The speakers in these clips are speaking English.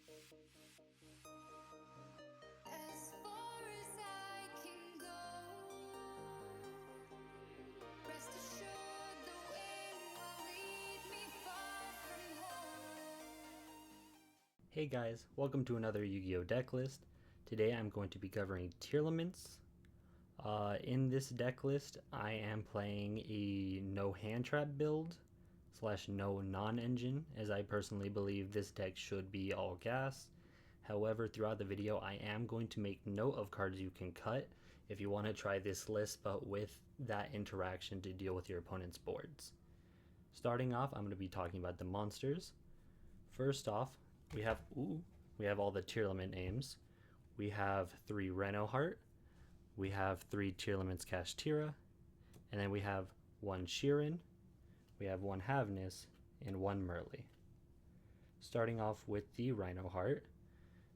As far as I can go, rest assured the wind will lead me far from home. Hey guys, welcome to another Yu-Gi-Oh! Deck list. Today I'm going to be covering Tearlaments. In this deck list, I am playing a no hand trap build / no non-engine, as I personally believe this deck should be all gas. However, throughout the video, I am going to make note of cards you can cut if you want to try this list, but with that interaction to deal with your opponent's boards. Starting off, I'm going to be talking about the monsters. First off, we have all the Tearlament names. We have 3 Renoheart, we have 3 Tearlament's Kashtira, and then we have 1 Sheeran, we have 1 Havnis, and 1 Merly. Starting off with the Rhinoheart,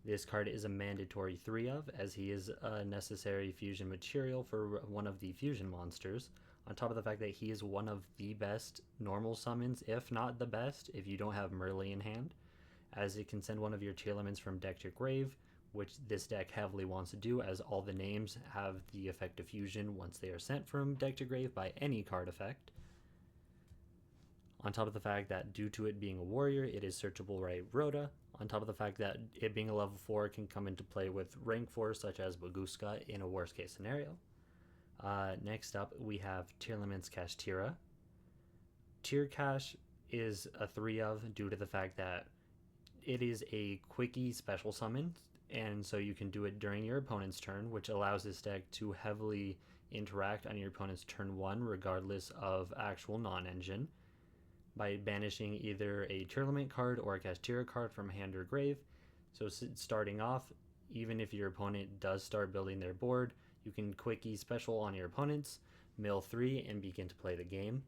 this card is a mandatory 3 of, as he is a necessary fusion material for one of the fusion monsters, on top of the fact that he is one of the best normal summons, if not the best, if you don't have Merly in hand, as it can send one of your Tearlaments from deck to grave, which this deck heavily wants to do, as all the names have the effect of fusion once they are sent from deck to grave by any card effect. On top of the fact that due to it being a warrior, it is searchable right Rhoda. On top of the fact that it being a level 4 can come into play with rank 4 such as Baguska in a worst case scenario. Next up, we have Tearlament's Kashtira. Tear Cash is a 3 of due to the fact that it is a quickie special summon, and so you can do it during your opponent's turn, which allows this deck to heavily interact on your opponent's turn 1 regardless of actual non-engine, by banishing either a Tearlament card or a Kashtira card from hand or grave. So starting off, even if your opponent does start building their board, you can quickie special on your opponents, mill 3, and begin to play the game.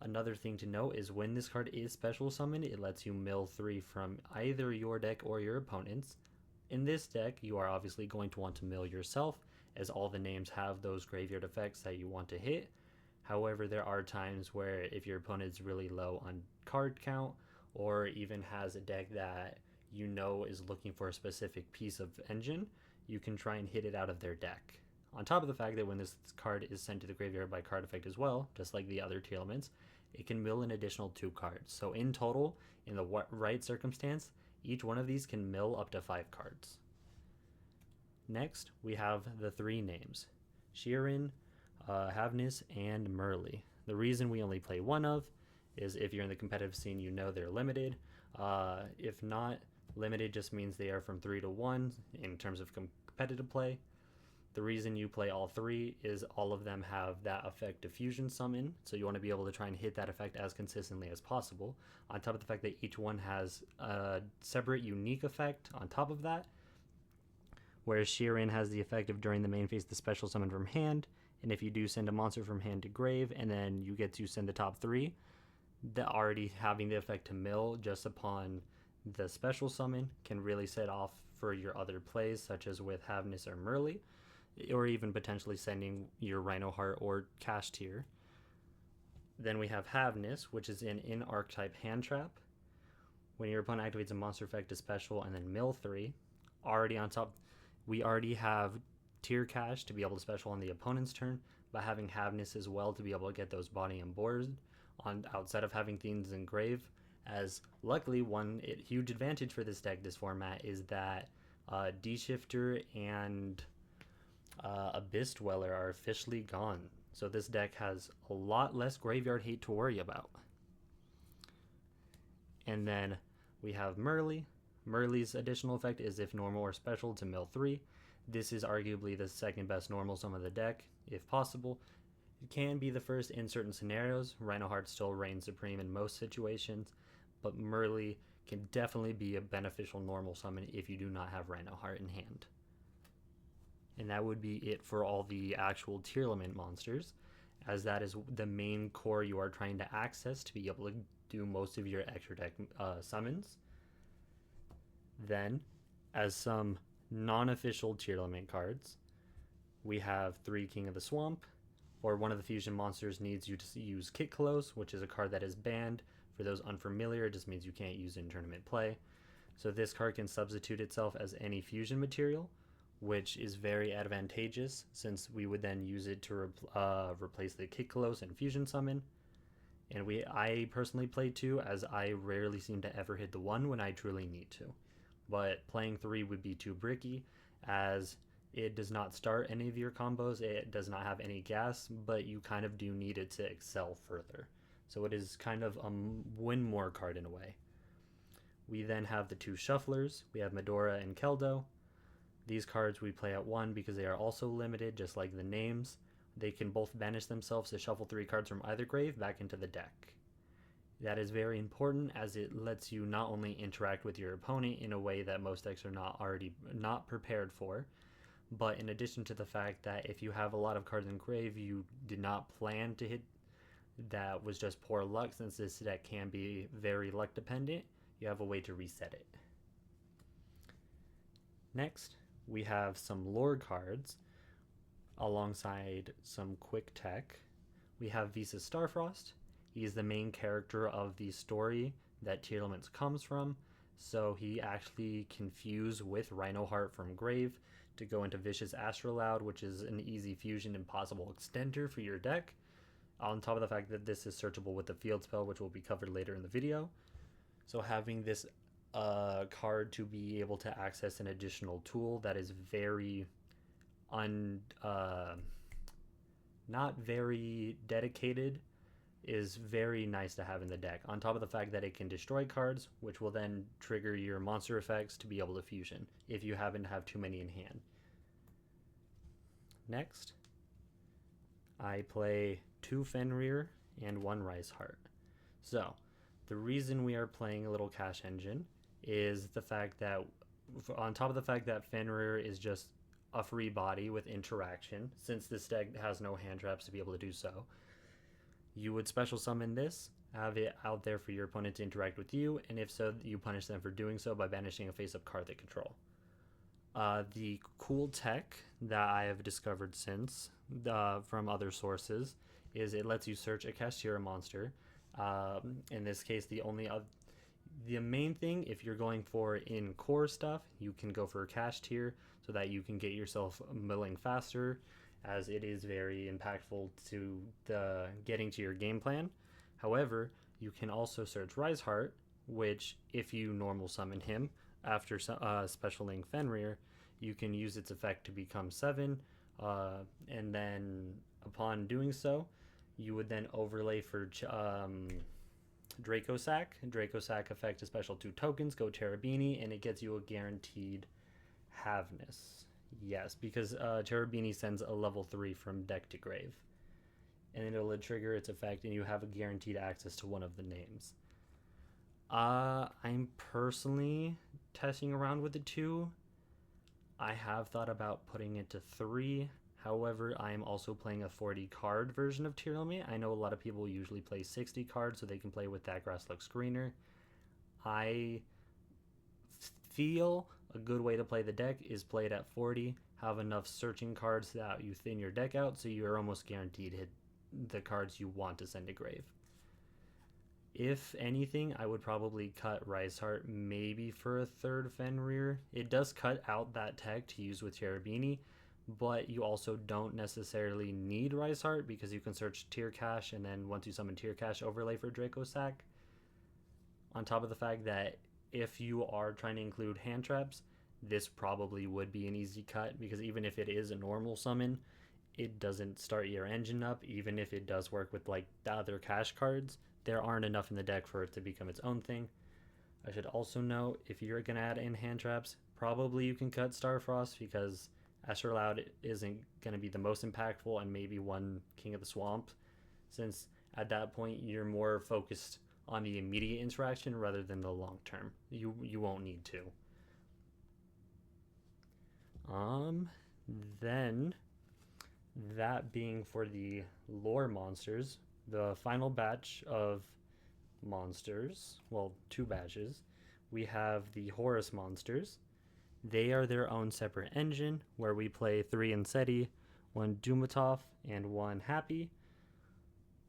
Another thing to note is when this card is special summoned, it lets you mill 3 from either your deck or your opponent's. In this deck, you are obviously going to want to mill yourself, as all the names have those graveyard effects that you want to hit. However, there are times where if your opponent's really low on card count, or even has a deck that you know is looking for a specific piece of engine, you can try and hit it out of their deck. On top of the fact that when this card is sent to the graveyard by card effect as well, just like the other Tearlaments, it can mill an additional 2 cards. So in total, in the right circumstance, each one of these can mill up to 5 cards. Next, we have the 3 names, Sheeran, Havnis, and Merly. The reason we only play 1 of is if you're in the competitive scene, you know they're limited. If not, limited just means they are from 3 to 1 in terms of competitive play. The reason you play all 3 is all of them have that effect of fusion summon, so you want to be able to try and hit that effect as consistently as possible, on top of the fact that each one has a separate unique effect on top of that, whereas Sheeran has the effect of during the main phase the special summon from hand, and if you do send a monster from hand to grave and then you get to send the top 3, that already having the effect to mill just upon the special summon can really set off for your other plays, such as with Havnis or Merly, or even potentially sending your Rhinoheart or Kashtira. Then we have Havnis, which is an in-archetype hand trap. When your opponent activates a monster effect to special and then mill 3, already on top, we already have Tear Cash to be able to special on the opponent's turn, but having Havnis as well to be able to get those body and board on outside of having things in grave. As luckily, one huge advantage for this deck, this format, is that D-Shifter and Abyss Dweller are officially gone, so this deck has a lot less graveyard hate to worry about. And then we have Merly. Merly's additional effect is if normal or special to mill 3. This is arguably the second best normal sum of the deck, if possible. It can be the first in certain scenarios. Rhinoheart still reigns supreme in most situations, but Merly can definitely be a beneficial normal summon if you do not have Rhinoheart in hand. And that would be it for all the actual Tearlament monsters, as that is the main core you are trying to access to be able to do most of your extra deck summons. Then, as some non-official Tearlament cards, we have 3 King of the Swamp, or one of the fusion monsters needs you to use Kitkalos, which is a card that is banned. For those unfamiliar, it just means you can't use it in tournament play. So this card can substitute itself as any fusion material, which is very advantageous since we would then use it to replace the Kitkalos and Fusion Summon. And I personally play 2 as I rarely seem to ever hit the 1 when I truly need to. But playing 3 would be too bricky as it does not start any of your combos, it does not have any gas, but you kind of do need it to excel further. So it is kind of a win more card in a way. We then have the 2 shufflers. We have Medora and Keldo. These cards we play at 1 because they are also limited, just like the names. They can both banish themselves to shuffle 3 cards from either grave back into the deck. That is very important as it lets you not only interact with your opponent in a way that most decks are not prepared for, but in addition to the fact that if you have a lot of cards in grave you did not plan to hit, that was just poor luck, since this deck can be very luck dependent, you have a way to reset it. Next, we have some lore cards alongside some quick tech. We have Visa Starfrost. He is the main character of the story that Tearlaments comes from, so he actually can fuse with Rhino Heart from Grave to go into Vicious Astrolaud, which is an easy fusion and possible extender for your deck, on top of the fact that this is searchable with the field spell, which will be covered later in the video. So having this card to be able to access an additional tool that is very not very dedicated is very nice to have in the deck, on top of the fact that it can destroy cards, which will then trigger your monster effects to be able to fusion if you happen to have too many in hand. Next, I play 2 Fenrir and 1 Rice Heart. So the reason we are playing a little cash engine is the fact that, on top of the fact that Fenrir is just a free body with interaction, since this deck has no hand traps to be able to do so, you would special summon this, have it out there for your opponent to interact with you, and if so, you punish them for doing so by banishing a face-up card they control. The cool tech that I have discovered since from other sources is it lets you search a Kashtira monster. In this case, the main thing, if you're going for in core stuff, you can go for a cash tier so that you can get yourself milling faster, as it is very impactful to the getting to your game plan. However, you can also search Rise Heart, which if you normal summon him after Special Link Fenrir, you can use its effect to become 7, and then upon doing so, you would then overlay for Draco Sack. Draco Sack effect is special 2 tokens, go Terabini, and it gets you a guaranteed Havness. Yes, because Terabini sends a level 3 from deck to grave. And it'll trigger its effect, and you have a guaranteed access to one of the names. I'm personally testing around with the 2. I have thought about putting it to 3. However, I am also playing a 40 card version of Tearlement. I know a lot of people usually play 60 cards so they can play with that Grasslook screener. I feel a good way to play the deck is play it at 40, have enough searching cards that you thin your deck out so you're almost guaranteed to hit the cards you want to send to grave. If anything, I would probably cut Rise Heart maybe for a 3rd Fenrir. It does cut out that tech to use with Terabini, but you also don't necessarily need Rise Heart because you can search Tier Cache, and then once you summon Tier Cache, overlay for Draco Sack. On top of the fact that if you are trying to include hand traps, this probably would be an easy cut, because even if it is a normal summon, it doesn't start your engine up. Even if it does work with like the other cash cards, there aren't enough in the deck for it to become its own thing. I should also note, if you're going to add in hand traps, probably you can cut Starfrost, because Astrolaud isn't going to be the most impactful, and maybe one King of the Swamp, since at that point you're more focused on the immediate interaction rather than the long term. You won't need to. Then that being for the lore monsters, the final batch of monsters, well, 2 batches, we have the Horus monsters. They are their own separate engine, where we play 3 Inseti, 1 Dumatov, and 1 Happy.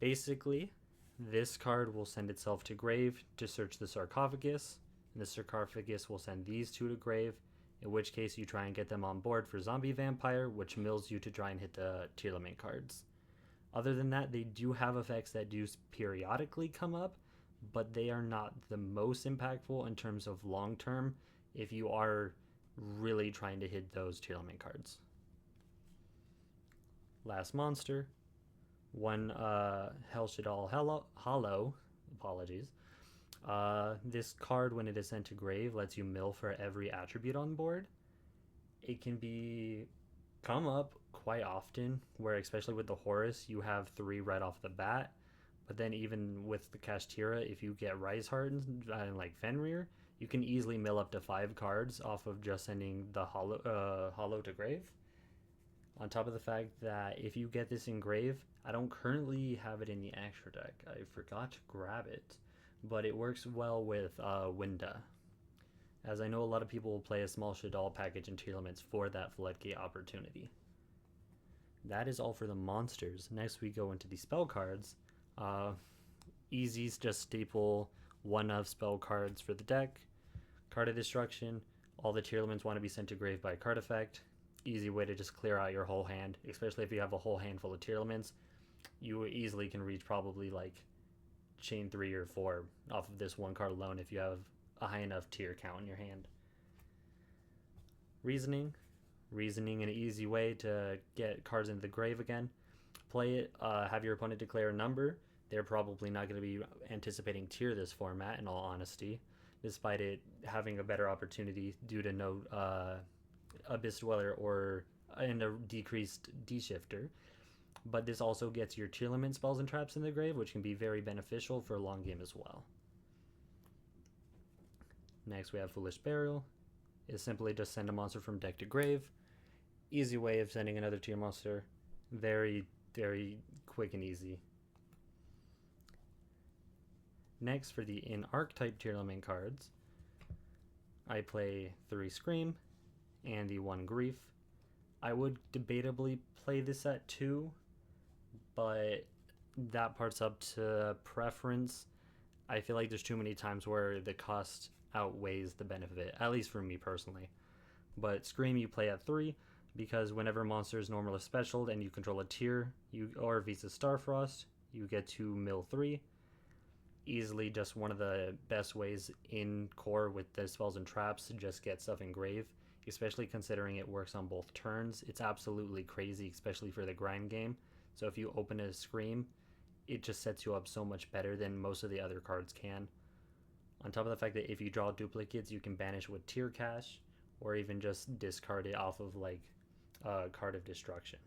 Basically, this card will send itself to grave to search the sarcophagus, and the sarcophagus will send these two to grave, in which case you try and get them on board for zombie vampire, which mills you to try and hit the Tearlement cards. Other than that, they do have effects that do periodically come up, but they are not the most impactful in terms of long term if you are really trying to hit those Tearlement cards. Last monster, one Hellshadal Hollow. Apologies. This card, when it is sent to grave, lets you mill for every attribute on board. It can come up quite often, where especially with the Horus, you have 3 right off the bat. But then even with the Kashtira, if you get Rise Hardened and like Fenrir, you can easily mill up to 5 cards off of just sending the Hollow to grave. On top of the fact that if you get this in grave, I don't currently have it in the extra deck. I forgot to grab it, but it works well with Winda, as I know a lot of people will play a small Shadal package in Tearlaments for that floodgate opportunity. That is all for the monsters. Next we go into the spell cards. Easy, just staple 1 of spell cards for the deck. Card of Destruction. All the Tearlaments want to be sent to grave by card effect. Easy way to just clear out your whole hand, especially if you have a whole handful of Tearlaments. You easily can reach probably like chain 3 or 4 off of this one card alone if you have a high enough tier count in your hand. Reasoning, an easy way to get cards into the grave again. Play it, have your opponent declare a number. They're probably not going to be anticipating tier this format, in all honesty, despite it having a better opportunity due to no Abyss Dweller and a decreased D-Shifter. But this also gets your Tearlament spells and traps in the grave, which can be very beneficial for a long game as well. Next we have Foolish Burial. It's simply just send a monster from deck to grave. Easy way of sending another tier monster. Very, very quick and easy. Next, for the in-archetype Tearlament cards, I play 3 Scream and the 1 Grief. I would debatably play this at 2, but that part's up to preference. I feel like there's too many times where the cost outweighs the benefit, at least for me personally. But Scream you play at 3, because whenever monster is normally specialed and you control a tier, or Visa Starfrost, you get to mill 3. Easily just one of the best ways in core with the spells and traps to just get stuff in grave, especially considering it works on both turns. It's absolutely crazy, especially for the grind game. So if you open a Scream, it just sets you up so much better than most of the other cards can. On top of the fact that if you draw duplicates, you can banish with Tier Cash, or even just discard it off of like a Card of Destruction.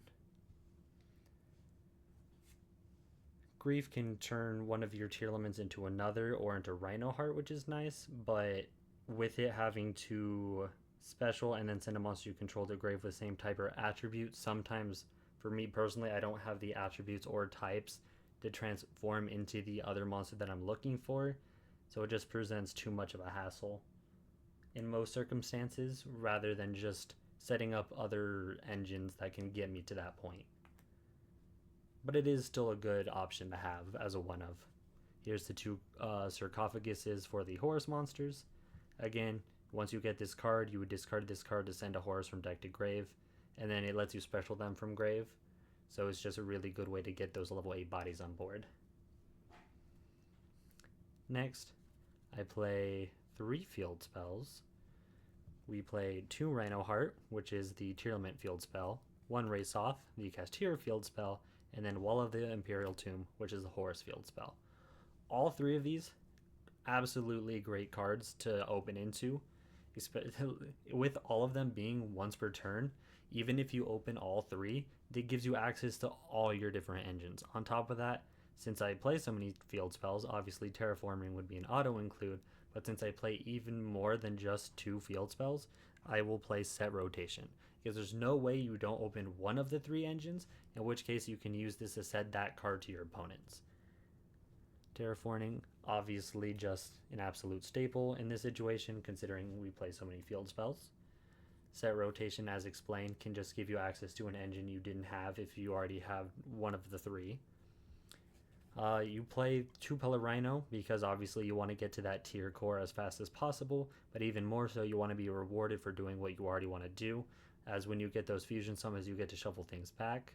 Grief can turn one of your Tearlaments into another or into Rhino Heart, which is nice, but with it having to special and then send a monster you control to grave with the same type or attribute, sometimes, for me personally, I don't have the attributes or types to transform into the other monster that I'm looking for, so it just presents too much of a hassle in most circumstances, rather than just setting up other engines that can get me to that point. But it is still a good option to have as a one of. Here's the 2 sarcophaguses for the Horus monsters. Again, once you get this card, you would discard this card to send a Horus from deck to grave, and then it lets you special them from grave. So it's just a really good way to get those level 8 bodies on board. Next, I play 3 field spells. We play 2 Rhino Heart, which is the Tearlament field spell, 1 Race Off, the Kashtira field spell, and then Wall of the Imperial Tomb, which is the Horus field spell. All 3 of these, absolutely great cards to open into, with all of them being once per turn. Even if you open all 3, it gives you access to all your different engines. On top of that, since I play so many field spells, obviously Terraforming would be an auto include, but since I play even more than just 2 field spells, I will play Set Rotation, because there's no way you don't open one of the 3 engines, in which case you can use this to set that card to your opponents. Terraforming, obviously just an absolute staple in this situation, considering we play so many field spells. Set Rotation, as explained, can just give you access to an engine you didn't have if you already have one of the 3. You play 2 Pellerino because obviously you want to get to that tier core as fast as possible, but even more so, you want to be rewarded for doing what you already want to do, as when you get those fusion summons, you get to shuffle things back.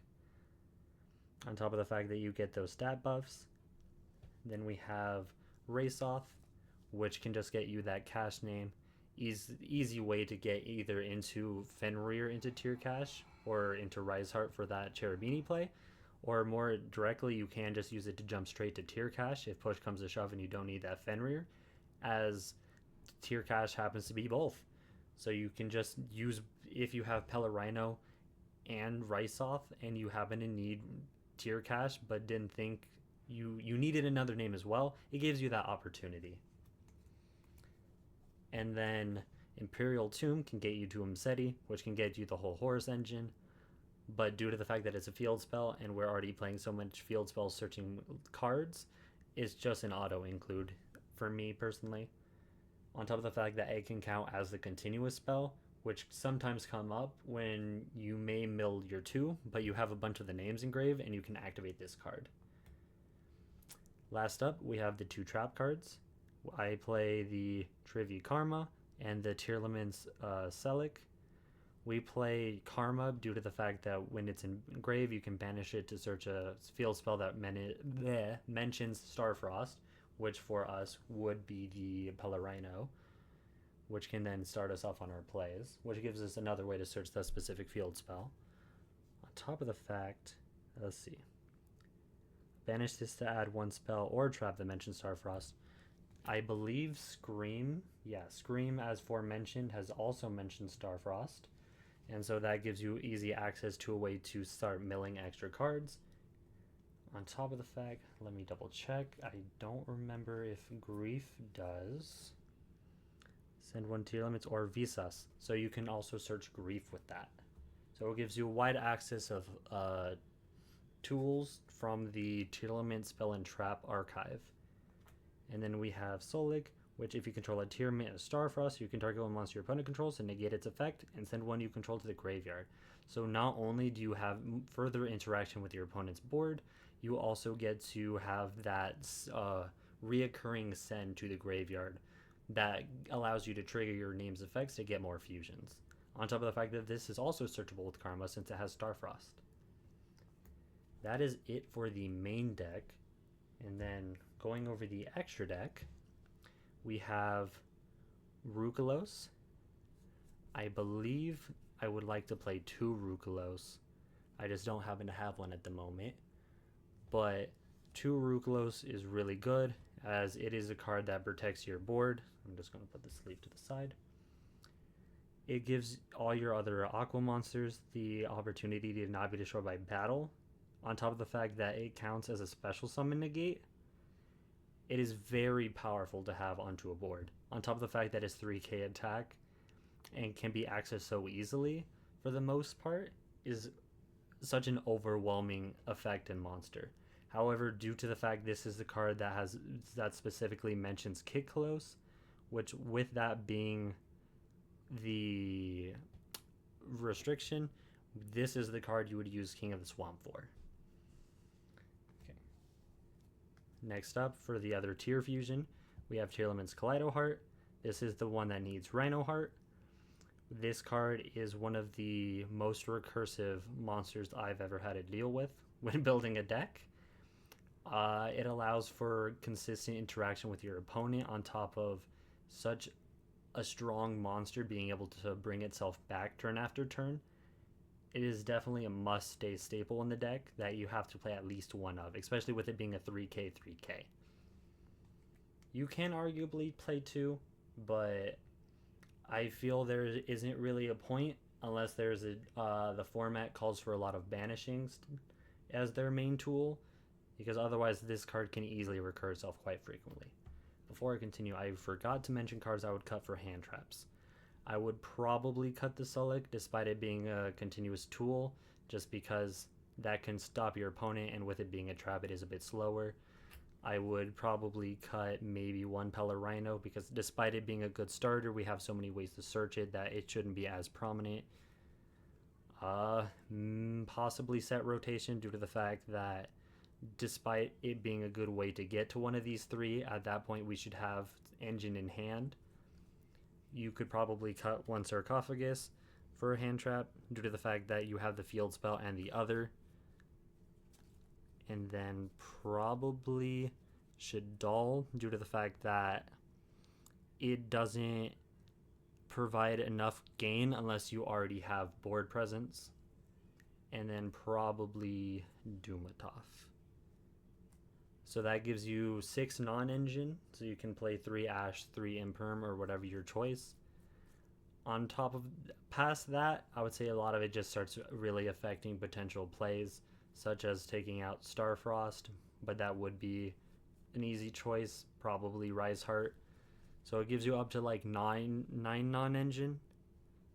On top of the fact that you get those stat buffs, then we have Race Off, which can just get you that cash name. Easy way to get either into Fenrir into tier cash or into Riseheart for that Cherubini play, or more directly, you can just use it to jump straight to tier cash if push comes to shove and you don't need that Fenrir, as tier cash happens to be both. So you can just use, if you have Pellerino and Rice Off and you happen to need tier cash but didn't think you needed another name as well, it gives you that opportunity. And then Imperial Tomb can get you to Umseti, which can get you the whole Horus engine. But due to the fact that it's a field spell and we're already playing so much field spells searching cards, it's just an auto include for me personally. On top of the fact that it can count as the continuous spell, which sometimes come up when you may mill your 2, but you have a bunch of the names engraved and you can activate this card. Last up, we have the 2 trap cards. I play the Trivi Karma and the Tearlament's Selic. We play Karma due to the fact that when it's engraved, you can banish it to search a field spell that mentions Starfrost, which for us would be the Pellerino, which can then start us off on our plays, which gives us another way to search that specific field spell. On top of the fact, let's see. Banish this to add 1 spell or trap that mentions Starfrost. I believe Scream, Scream as aforementioned has also mentioned Starfrost. And so that gives you easy access to a way to start milling extra cards. On top of the fact, let me double check. I don't remember if Grief does. Send 1 tier limits or Visas. So you can also search Grief with that. So it gives you wide access of tools from the Tearlament Spell and Trap archive. And then we have Solik, which if you control a Tearlament of Starfrost, you can target one monster your opponent controls and negate its effect and send one you control to the graveyard. So not only do you have further interaction with your opponent's board, you also get to have that reoccurring send to the graveyard that allows you to trigger your name's effects to get more fusions. On top of the fact that this is also searchable with Karma since it has Starfrost. That is it for the main deck. And then going over the extra deck, we have Rukalos. I believe I would like to play 2 Rukalos. I just don't happen to have one at the moment. But 2 Rukalos is really good, as it is a card that protects your board. I'm just going to put the sleeve to the side. It gives all your other Aqua monsters the opportunity to not be destroyed by battle. On top of the fact that it counts as a special summon negate, it is very powerful to have onto a board. On top of the fact that it's 3k attack and can be accessed so easily, for the most part, is such an overwhelming effect and monster. However, due to the fact this is the card that specifically mentions Kitkalos, which with that being the restriction, this is the card you would use King of the Swamp for. Next up, for the other tier fusion, we have Tearlament's Kaleido Heart. This is the one that needs Rhino Heart. This card is one of the most recursive monsters I've ever had to deal with when building a deck. It allows for consistent interaction with your opponent on top of such a strong monster being able to bring itself back turn after turn. It is definitely a must-stay staple in the deck that you have to play at least one of, especially with it being a 3k. You can arguably play 2, but I feel there isn't really a point unless there's the format calls for a lot of banishings as their main tool, because otherwise this card can easily recur itself quite frequently. Before I continue, I forgot to mention cards I would cut for hand traps. I would probably cut the Sulik despite it being a continuous tool, just because that can stop your opponent, and with it being a trap it is a bit slower. I would probably cut maybe 1 Pellerino, because despite it being a good starter, we have so many ways to search it that it shouldn't be as prominent. Possibly set rotation due to the fact that despite it being a good way to get to one of these three. At that point, we should have engine in hand. You could probably cut one sarcophagus for a hand trap due to the fact that you have the field spell and the other. And then probably Shadal due to the fact that it doesn't provide enough gain unless you already have board presence. And then probably Dumatov. So that gives you 6 non-engine, so you can play 3 Ash, 3 Imperm, or whatever your choice. On top of past that, I would say a lot of it just starts really affecting potential plays, such as taking out Starfrost, but that would be an easy choice, probably Rise Heart. So it gives you up to like 9 non-engine.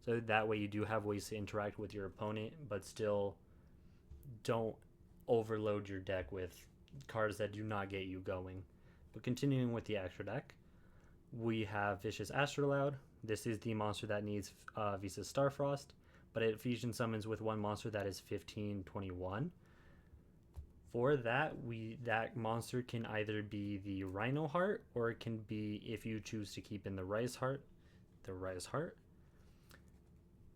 So that way you do have ways to interact with your opponent, but still don't overload your deck with cards that do not get you going. But continuing with the extra deck, we have Vicious Astrolaud. This is the monster that needs Visas Starfrost, but it fusion summons with one monster that is 15/21. For that, that monster can either be the Rhino Heart, or it can be, if you choose to keep in the Rise Heart, the Rise Heart.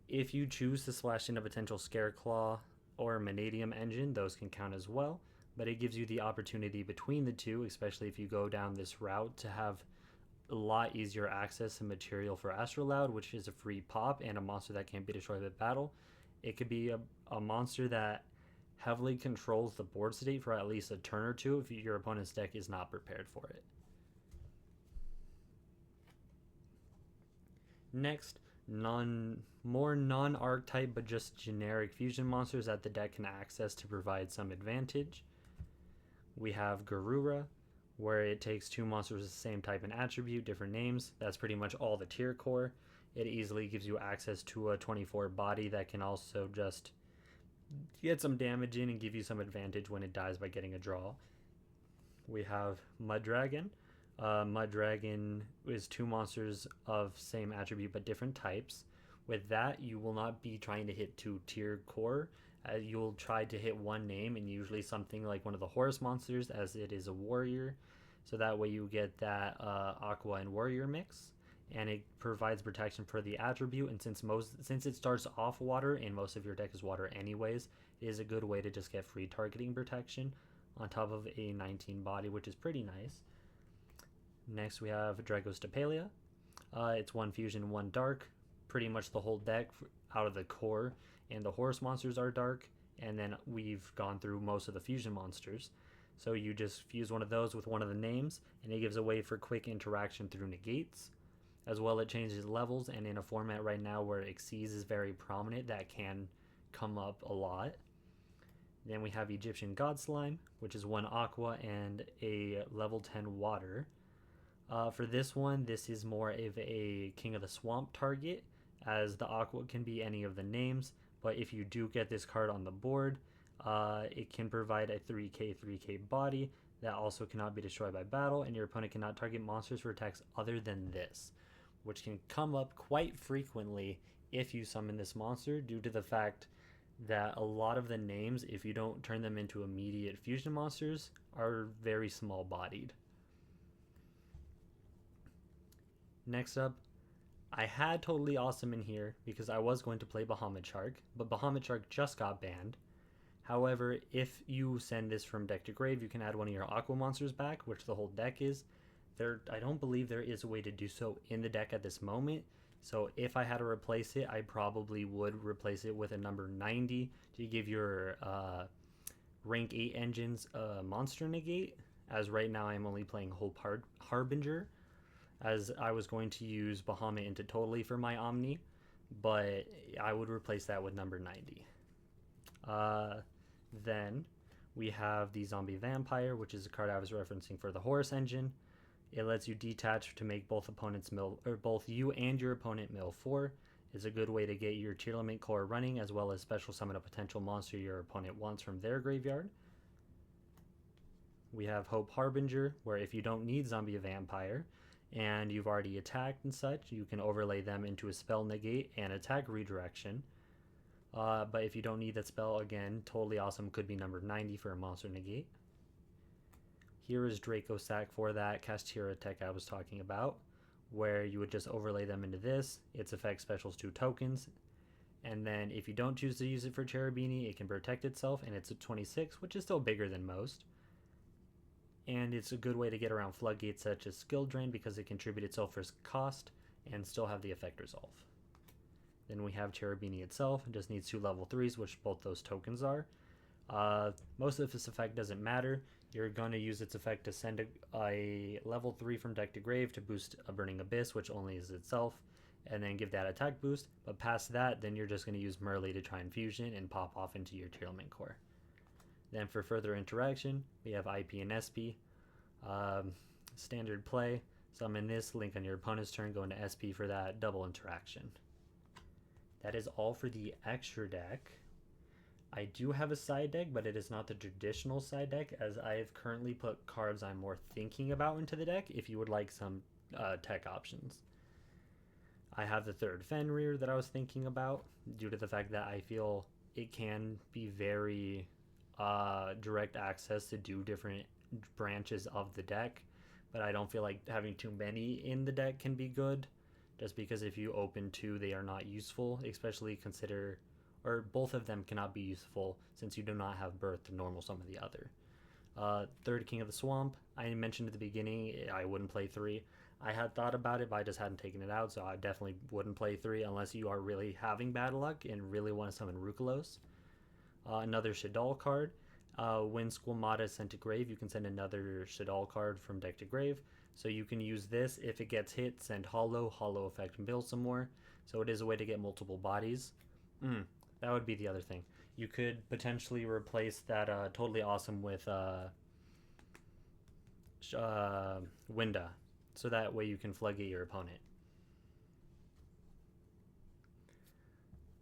If you choose to slash in a potential Scareclaw or Manadium Engine, those can count as well. But it gives you the opportunity between the two, especially if you go down this route, to have a lot easier access to material for Astrolaud, which is a free pop and a monster that can't be destroyed by battle. It could be a monster that heavily controls the board state for at least a turn or two if your opponent's deck is not prepared for it. Next, more non-archetype but just generic fusion monsters that the deck can access to provide some advantage. We have Garura, where it takes 2 monsters with the same type and attribute, different names. That's pretty much all the tier core. It easily gives you access to a 24 body that can also just get some damage in and give you some advantage when it dies by getting a draw. We have Mud Dragon. Mud Dragon is 2 monsters of same attribute but different types. With that, you will not be trying to hit 2 tier core. You'll try to hit one name, and usually something like one of the Horus monsters, as it is a warrior. So that way you get that Aqua and Warrior mix, and it provides protection for the attribute. And since it starts off water and most of your deck is water anyways, it is a good way to just get free targeting protection on top of a 19 body, which is pretty nice. Next we have Dragos Depalia. It's 1 fusion, 1 dark. Pretty much the whole deck out of the core, and the Horus monsters are dark, and then we've gone through most of the fusion monsters. So you just fuse one of those with one of the names, and it gives a way for quick interaction through negates. As well, it changes levels, and in a format right now where Xyz is very prominent, that can come up a lot. Then we have Egyptian God Slime, which is 1 aqua and a level 10 water. For this one, this is more of a King of the Swamp target, as the aqua can be any of the names, but if you do get this card on the board, it can provide a 3k body that also cannot be destroyed by battle, and your opponent cannot target monsters for attacks other than this, which can come up quite frequently if you summon this monster, due to the fact that a lot of the names, if you don't turn them into immediate fusion monsters, are very small bodied. Next up, I had Totally Awesome in here because I was going to play Bahamut Shark, but Bahamut Shark just got banned. However, if you send this from deck to grave, you can add one of your aqua monsters back, which the whole deck is. I don't believe there is a way to do so in the deck at this moment. So if I had to replace it, I probably would replace it with a number 90 to give your rank 8 engines a monster negate, as right now I'm only playing Hope Harbinger, as I was going to use Bahamut into Totally for my Omni, but I would replace that with number 90. Then we have the Zombie Vampire, which is a card I was referencing for the Horus engine. It lets you detach to make both you and your opponent mill 4. It's a good way to get your Tearlement core running, as well as special summon a potential monster your opponent wants from their graveyard. We have Hope Harbinger, where if you don't need Zombie Vampire and you've already attacked and such, you can overlay them into a spell negate and attack redirection. But if you don't need that spell, again, Totally Awesome could be number 90 for a monster negate. Here is Draco Sack for that Castira tech I was talking about, where you would just overlay them into this. Its effect specials 2 tokens, and then if you don't choose to use it for Cherubini, it can protect itself, and it's a 26, which is still bigger than most. And it's a good way to get around floodgates such as Skill Drain because it contributes itself for cost and still have the effect resolve. Then we have Cherubini itself. It just needs 2 level 3s, which both those tokens are. Most of this effect doesn't matter. You're going to use its effect to send a level 3 from deck to grave to boost a Burning Abyss, which only is itself, and then give that attack boost. But past that, then you're just going to use Merle to try and fusion and pop off into your Tearlement core. Then for further interaction, we have IP and SP. Standard play, summon this, link on your opponent's turn, go into SP for that double interaction. That is all for the extra deck. I do have a side deck, but it is not the traditional side deck, as I've currently put cards I'm more thinking about into the deck if you would like some tech options. I have the third Fenrir that I was thinking about, due to the fact that I feel it can be very direct access to do different branches of the deck, but I don't feel like having too many in the deck can be good, just because if you open 2, they are not useful, especially consider, or both of them cannot be useful since you do not have birth to normal some of the other. Third King of the Swamp, I mentioned at the beginning I wouldn't play 3. I had thought about it, but I just hadn't taken it out, so I definitely wouldn't play 3 unless you are really having bad luck and really want to summon Rukalos. Another Shadal card. When Squamata is sent to grave, you can send another Shadal card from deck to grave. So you can use this. If it gets hit, send Hollow effect, and build some more. So it is a way to get multiple bodies. That would be the other thing. You could potentially replace that totally awesome with Winda. So that way you can floodgate your opponent.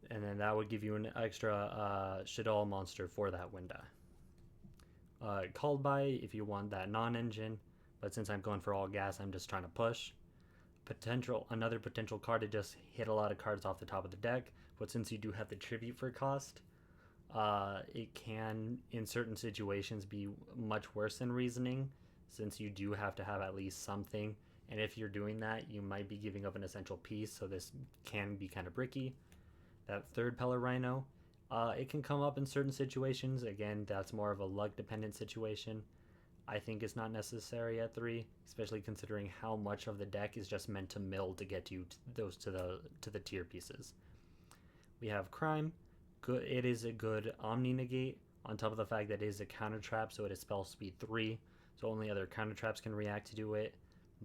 And then that would give you an extra Shadal monster for that Winda. Called by if you want that non-engine, but since I'm going for all gas, I'm just trying to push. Another potential card to just hit a lot of cards off the top of the deck, but since you do have the tribute for cost, it can in certain situations be much worse than reasoning, since you do have to have at least something, and if you're doing that, you might be giving up an essential piece, so this can be kind of bricky. That third Pellar Rhino, it can come up in certain situations. Again, that's more of a luck dependent situation. I think it's not necessary at 3, especially considering how much of the deck is just meant to mill to get you to the tier pieces. We have Crime. Good. It is a good Omni Negate, on top of the fact that it is a counter trap, so it is spell speed 3, so only other counter traps can react to it.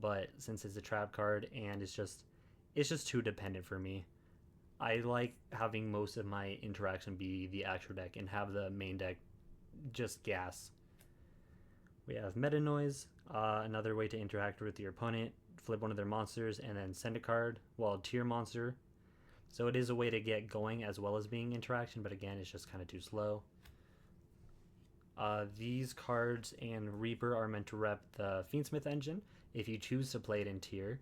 But since it's a trap card and it's just too dependent for me, I like having most of my interaction be the actual deck and have the main deck just gas. We have Meta Noise, another way to interact with your opponent. Flip one of their monsters and then send a card, tier monster. So it is a way to get going as well as being interaction, but again, it's just kind of too slow. These cards and Reaper are meant to rep the Fiendsmith engine. If you choose to play it in tier,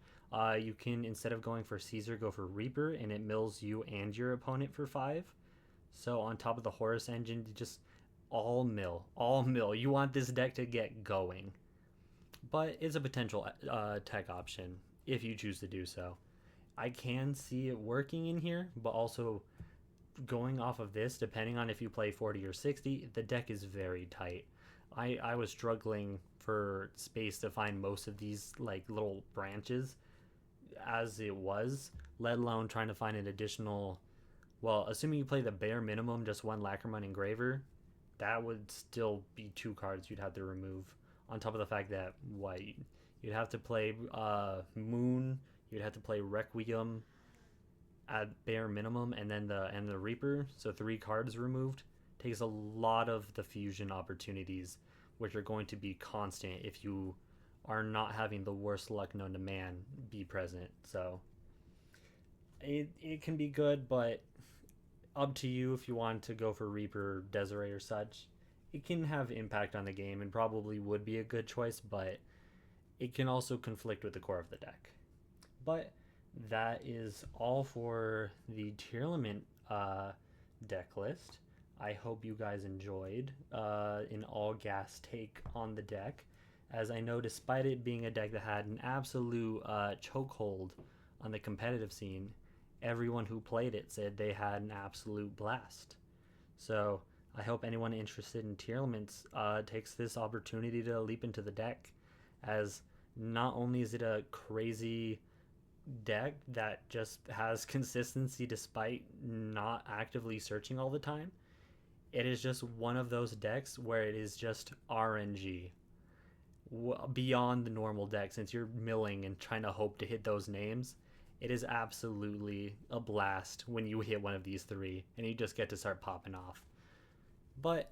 you can, instead of going for Caesar, go for Reaper, and it mills you and your opponent for 5. So on top of the Horus engine, you just all mill. You want this deck to get going. But it's a potential tech option if you choose to do so. I can see it working in here, but also going off of this, depending on if you play 40 or 60, the deck is very tight. I was struggling for space to find most of these like little branches as it was, let alone trying to find an additional, assuming you play the bare minimum, just 1 Lacrimon Engraver, that would still be 2 cards you'd have to remove, on top of the fact that you'd have to play Moon, you'd have to play Requiem at bare minimum, and then the Reaper, so 3 cards removed. Takes a lot of the fusion opportunities, which are going to be constant if you are not having the worst luck known to man be present. So it can be good, but up to you if you want to go for Reaper, Desiree, or such. It can have impact on the game and probably would be a good choice, but it can also conflict with the core of the deck. But that is all for the Tearlement deck list. I hope you guys enjoyed an all gas take on the deck. as I know despite it being a deck that had an absolute chokehold on the competitive scene, everyone who played it said they had an absolute blast. So I hope anyone interested in Tearlaments takes this opportunity to leap into the deck, as not only is it a crazy deck that just has consistency despite not actively searching all the time, it is just one of those decks where it is just RNG beyond the normal deck. Since you're milling and trying to hope to hit those names, it is absolutely a blast when you hit one of these three and you just get to start popping off. But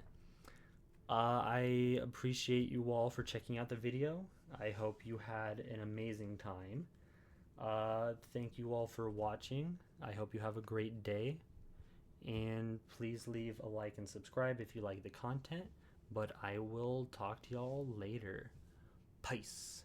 I appreciate you all for checking out the video. I hope you had an amazing time. Thank you all for watching. I hope you have a great day. And please leave a like and subscribe if you like the content. But I will talk to y'all later. Peace.